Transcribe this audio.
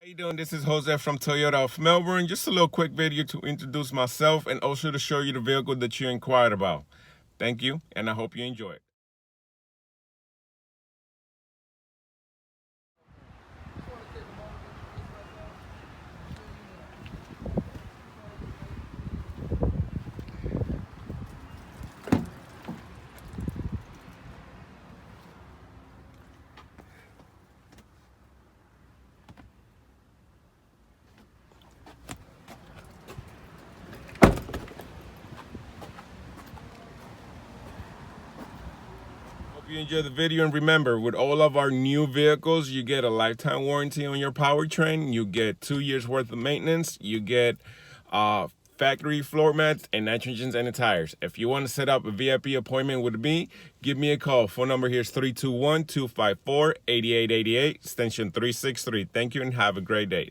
How you doing? This is Jose from Toyota of Melbourne. Just a little quick video to introduce myself and also to show you the vehicle that you inquired about. Thank you, and I hope you enjoy it. Hope you enjoy the video, and remember, with all of our new vehicles, you get a lifetime warranty on your powertrain. You get 2 years worth of maintenance. You get factory floor mats and nitrogens and the tires. If you want to set up a VIP appointment with me, give me a call. Phone number here is 321-254-8888, extension 363. Thank you and have a great day.